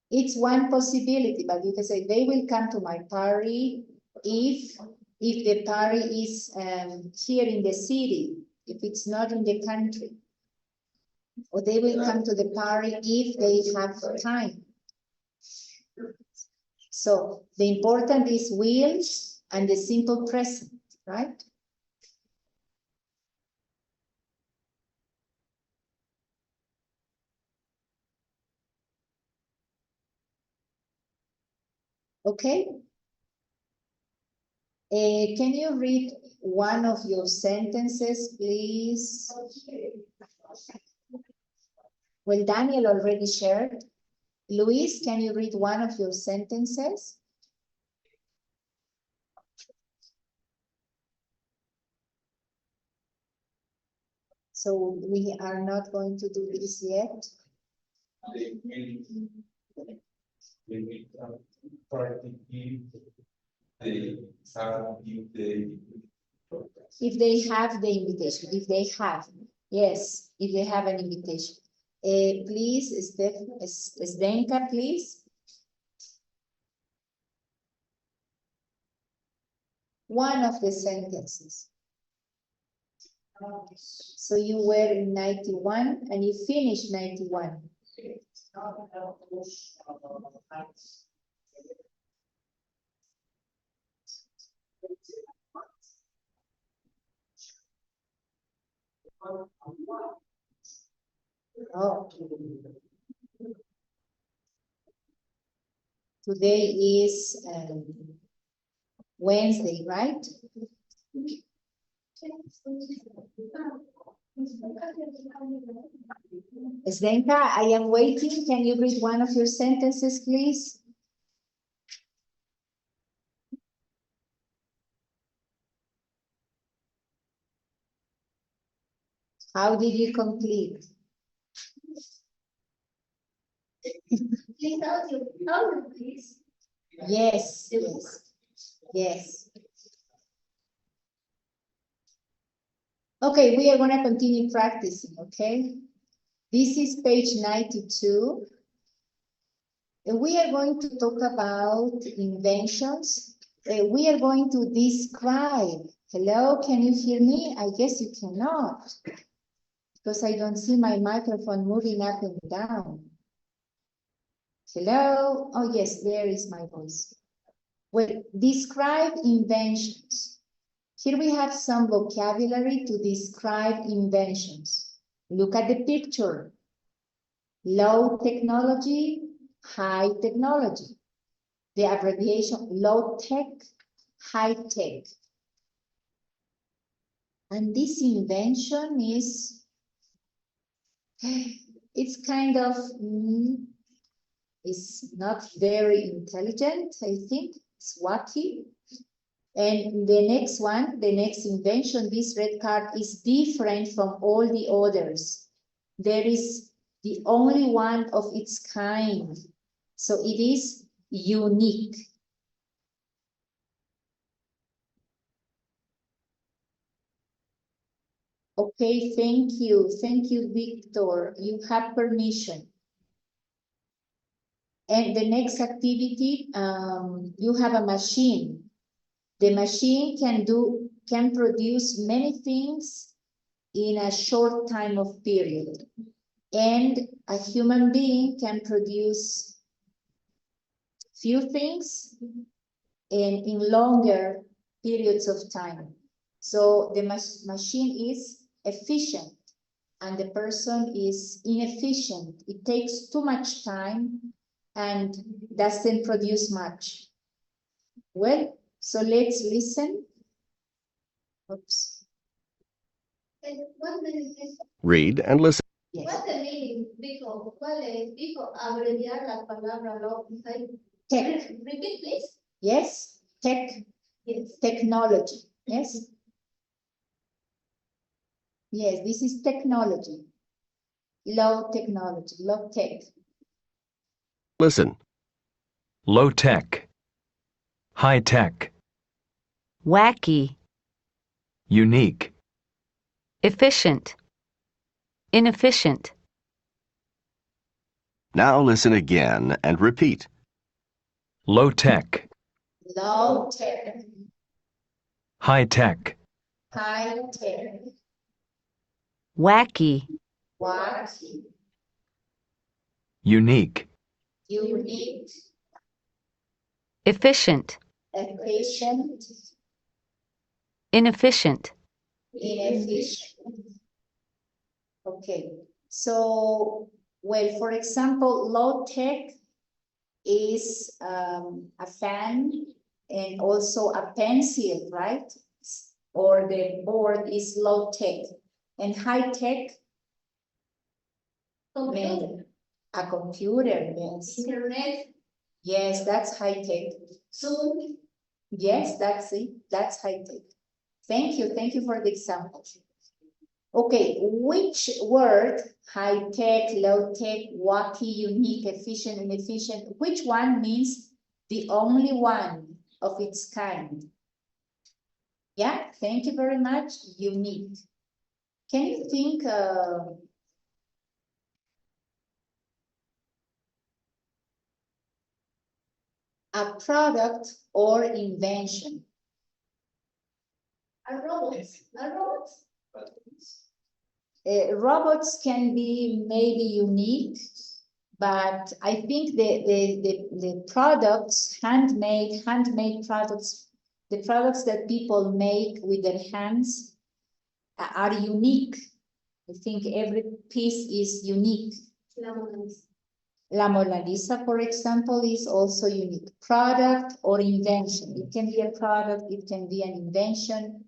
It's one possibility, but you can say they will come to my party if the party is here in the city, if it's not in the country. Or they will come to the party if they have time. So the important is will and the simple present. right? Okay. Can you read one of your sentences, please? Well, Daniel already shared. Luis, can you read one of your sentences? So we are not going to do this yet. If they have the invitation, if they have, yes, if they have an invitation. Please, Zdenka, please. One of the sentences. So you were in 91 and you finished 91. Oh. Today is Wednesday, right? Zdenka, I am waiting. Can you read one of your sentences, please? How did you complete? Please, audio, please. Yes, yes, yes. Okay, we are going to continue practicing, okay? This is page 92. And we are going to talk about inventions. We are going to describe. Hello, can you hear me? I guess you cannot, because I don't see my microphone moving up and down. Hello? Oh, yes, there is my voice. Well, describe inventions. Here we have some vocabulary to describe inventions. Look at the picture. Low technology, high technology. The abbreviation low tech, high tech. And this invention is, it's kind of, it's not very intelligent, I think. It's wacky. And the next one, the next invention, this red card is different from all the others. There is the only one of its kind. So it is unique. Okay, thank you. Thank you, Victor. You have permission. And the next activity, you have a machine. The machine can produce many things in a short time of period. And a human being can produce few things in longer periods of time. So the machine is efficient and the person is inefficient. It takes too much time and doesn't produce much. Well, so let's listen. Oops. Read and listen. Yes. What's the meaning? Dijo, ¿cuál es? Dijo, abreviar la palabra law. Tech. Repeat, please. Yes, tech. Yes. Technology. Yes. Yes, this is technology. Low technology, low tech. Listen. Low tech, high tech, wacky, unique, efficient, inefficient, Now listen again and repeat. low tech, Low tech, high tech, high tech, wacky, wacky, unique, unique, efficient, efficient, Inefficient. Inefficient. Okay, so, well, for example, low tech is a fan and also a pencil, right? Or the board is low tech. And high tech, mean a computer, yes. Internet, Yes, that's high tech. Zoom, Yes, that's it. That's high tech. Thank you for the example. Okay, which word, high tech, low tech, wacky, unique, efficient, inefficient, which one means the only one of its kind? Yeah, thank you very much. Unique. Can you think a product or invention? a robot, a robot. Robots can be maybe unique, but I think the products, handmade products, the products that people make with their hands are unique. I think every piece is unique. La Mona Lisa. La Mona Lisa, for example, is also unique. Product or invention. It can be a product, it can be an invention.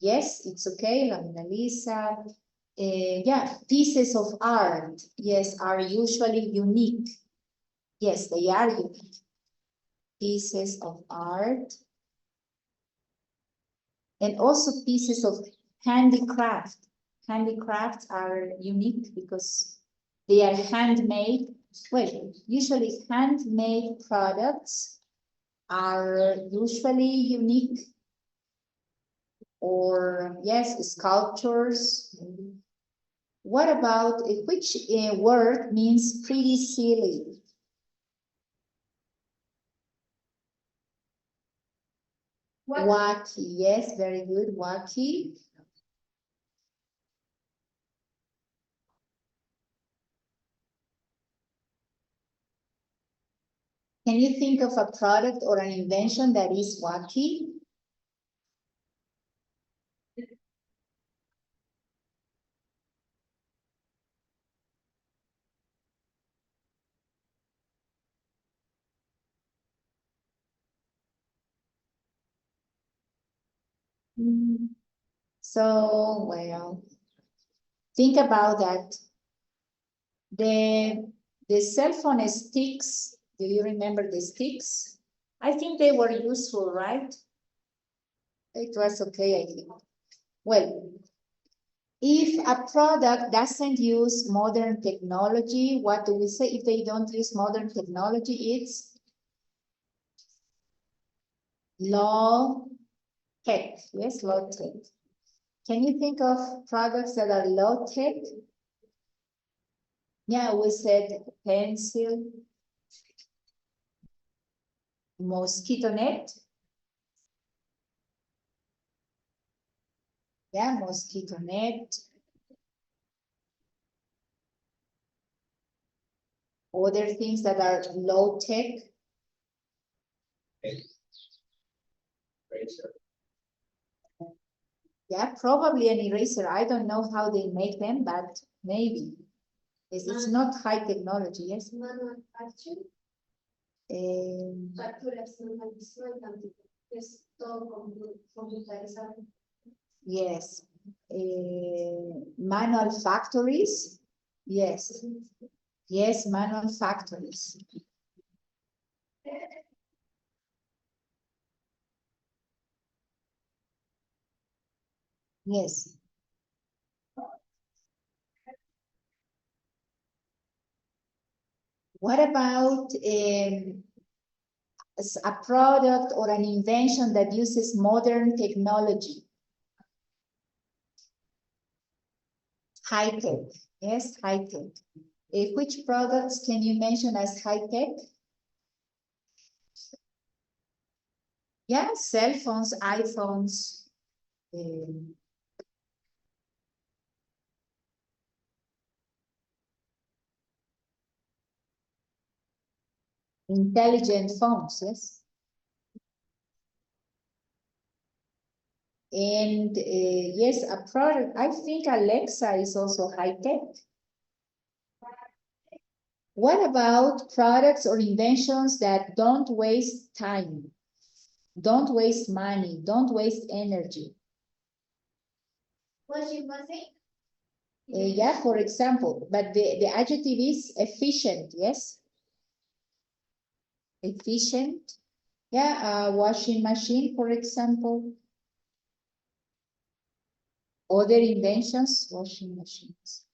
Yes, it's okay, La Mona Lisa. Yeah, pieces of art, yes, are usually unique. Yes, they are unique. Pieces of art. And also pieces of handicraft. Handicrafts are unique because they are handmade. Well, usually handmade products are usually unique. Or yes, sculptures. What about which word means pretty silly? Wacky, yes, very good, wacky. Can you think of a product or an invention that is wacky? So, well, think about that. The cell phone sticks, do you remember the sticks? I think they were useful, right? It was okay, I think. Well, if a product doesn't use modern technology, what do we say? If they don't use modern technology, it's low tech. Yes, low tech. Can you think of products that are low tech? Yeah, we said pencil, mosquito net. Yeah, mosquito net. Other things that are low tech. Razor. Yeah, probably an eraser. I don't know how they make them, but maybe. It's not high technology, yes? Manufacturing, Um, facturas, no es todo computarizado. yes. Manual factories. Yes. Yes, manual factories. Yes. What about a product or an invention that uses modern technology? High tech. Yes, high tech. Which products can you mention as high tech? Yeah, cell phones, iPhones. Intelligent phones, yes. And yes, a product, I think Alexa is also high tech. What about products or inventions that don't waste time, don't waste money, don't waste energy? Washing machine. Yeah, for example, but the adjective is efficient, yes? Efficient. Yeah, washing machine, for example. Other inventions, washing machines.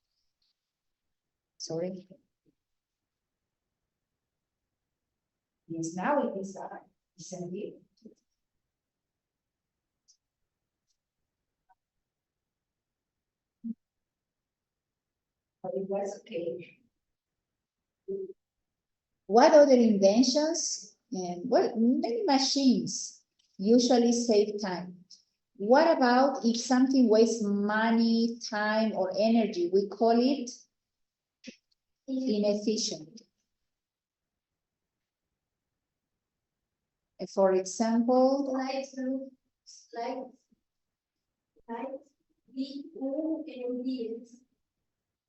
Sorry. Yes, now it is, isn't it? But it was okay. What other inventions? And well, many machines usually save time. What about if something wastes money, time, or energy? We call it inefficient. For example, Lights, lights, lights, B-O-L-D-S.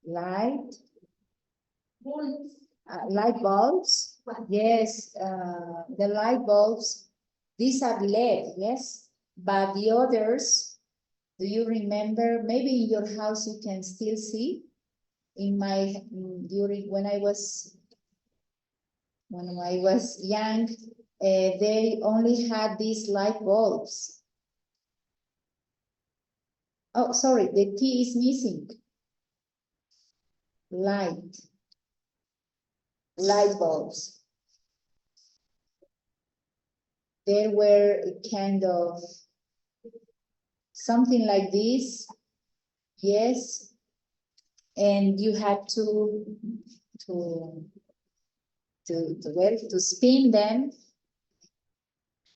light, Bulbs. light bulbs. Yes, the light bulbs, these are LED, yes, but the others, do you remember? Maybe in your house you can still see. In my during when I was young, they only had these light bulbs. Oh, sorry, the T is missing. Light bulbs. They were kind of something like this, yes, and you had to spin them.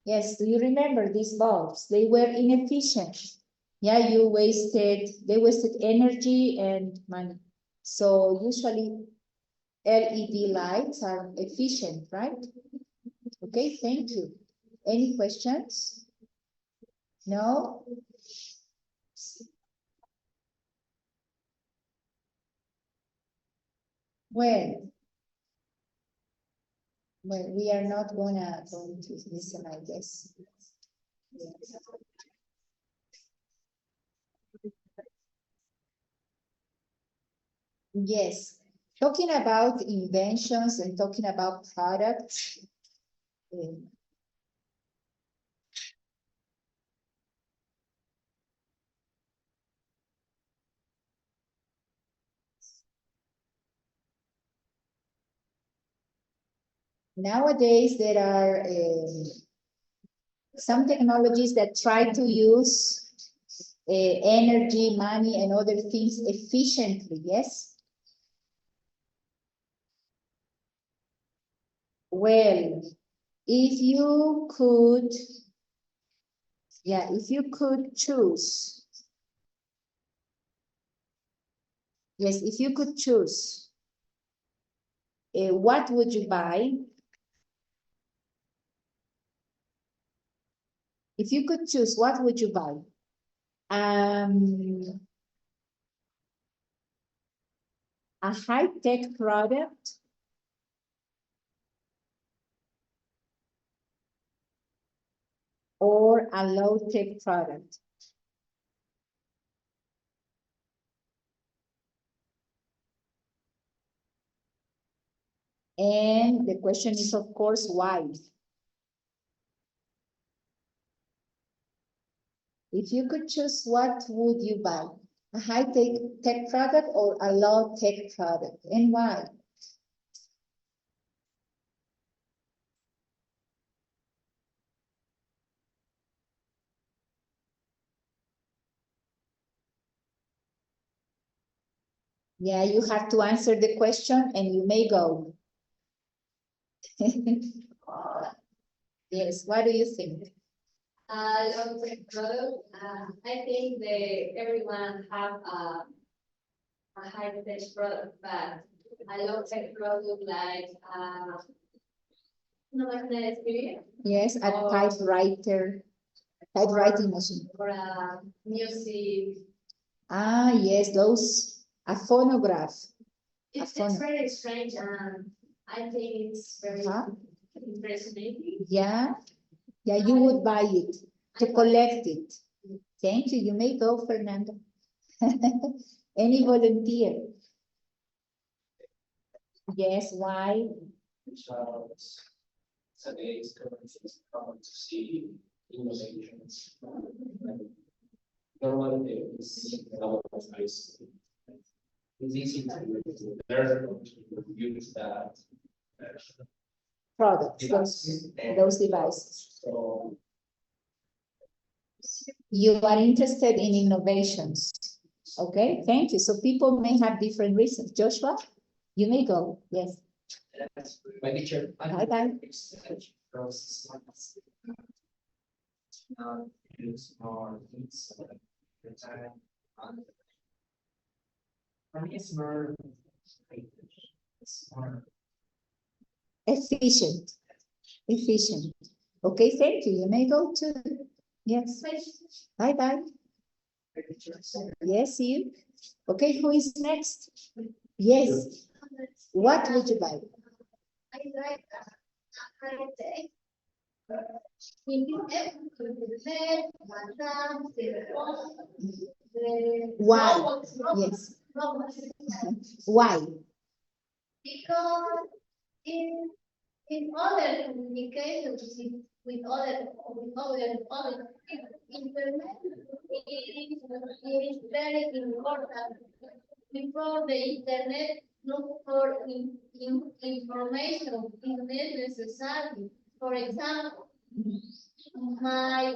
Yes, do you remember these bulbs? They were inefficient. Yeah, they wasted energy and money. So usually LED lights are efficient, right? Okay, thank you. Any questions? No? Well, we are not going to listen, I guess. Yes, talking about inventions and talking about products. Nowadays, there are some technologies that try to use energy, money, and other things efficiently, yes? Well, if you could choose, yes, if you could choose, what would you buy? If you could choose, what would you buy? A high-tech product or a low-tech product? And the question is, of course, why? If you could choose, what would you buy? A high-tech product or a low-tech product, and why? Yeah, you have to answer the question and you may go. Yes, what do you think? Low-tech product. I think everyone have a high-tech product, but a low-tech product like no magnet experience. Yes, a typewriter. Typewriting machine. or a music. Ah, yes, those, a phonograph. It's phone. very strange, and I think it's very Huh? impressive. Yeah, yeah, you would buy it to collect it. Thank you. You may go, Fernando. Any volunteer? Yes, why? Because today is common to see innovations. Normally, it's nice. It's easy to learn to use that. Products, those devices. So You are interested in innovations. Okay, thank you. So people may have different reasons. Joshua, you may go. Yes. my teacher. Bye-bye. Use more things the time. For me, it's more. It's more. Efficient. Efficient. Okay, thank you. You may go to. Yes. Bye-bye. Yes, you. Okay, who is next? Yes. What would you buy? I like a high-tech. In the Why? Yes. Why? Because in other communications with other internet, it is very important. Before the internet, look for information is necessary. For example, my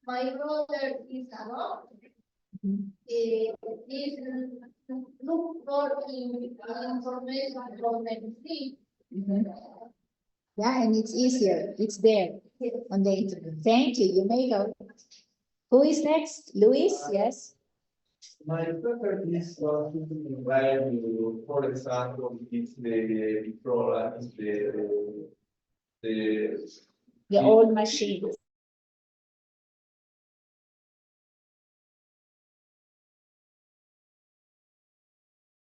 brother is alone. Is look for information from the Yeah, and it's easier. It's there on the internet. Thank you. You may go. Who is next? Luis? Yes. My preference is something where you, for example, it's the product, the The old machines.